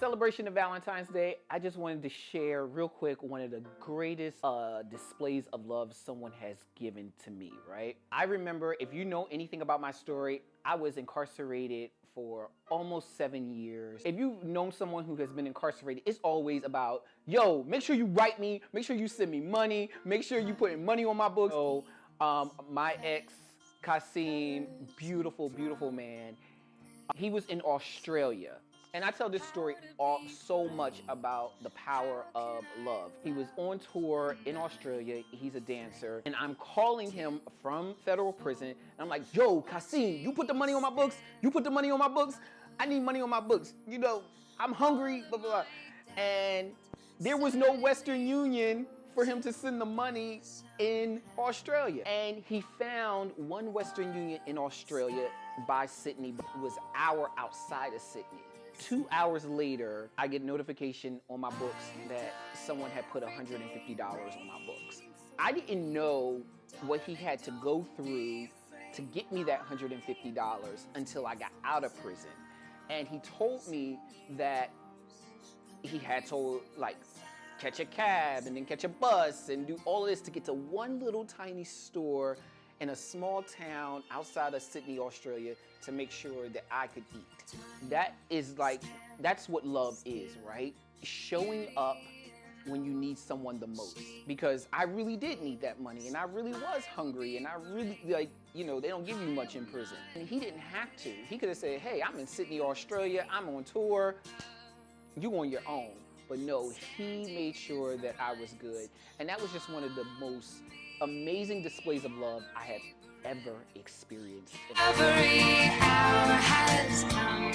celebration of Valentine's Day, I just wanted to share real quick one of the greatest displays of love someone has given to me, right? I remember, if you know anything about my story, I was incarcerated for almost 7 years. If you've known someone who has been incarcerated, it's always about, yo, make sure you write me, make sure you send me money, make sure you put money on my books. So my ex, Kasim, beautiful, beautiful man, he was in Australia. And I tell this story so much about the power of love. He was on tour in Australia. He's a dancer. And I'm calling him from federal prison. And I'm like, yo, Kasim, you put the money on my books? You put the money on my books? I need money on my books. You know, I'm hungry, blah, blah, blah. And there was no Western Union for him to send the money in Australia. And he found one Western Union in Australia by Sydney, but it was an hour outside of Sydney. 2 hours later, I get notification on my books that someone had put $150 on my books. I didn't know what he had to go through to get me that $150 until I got out of prison. And he told me that he had to catch a cab and then catch a bus and do all of this to get to one little tiny store in a small town outside of Sydney, Australia, to make sure that I could eat. That's what love is, right? Showing up when you need someone the most. Because I really did need that money, and I really was hungry, and I really, they don't give you much in prison. And he didn't have to. He could have said, hey, I'm in Sydney, Australia, I'm on tour, you on your own. But no, he made sure that I was good. And that was just one of the most amazing displays of love I have ever experienced. Every hour has come.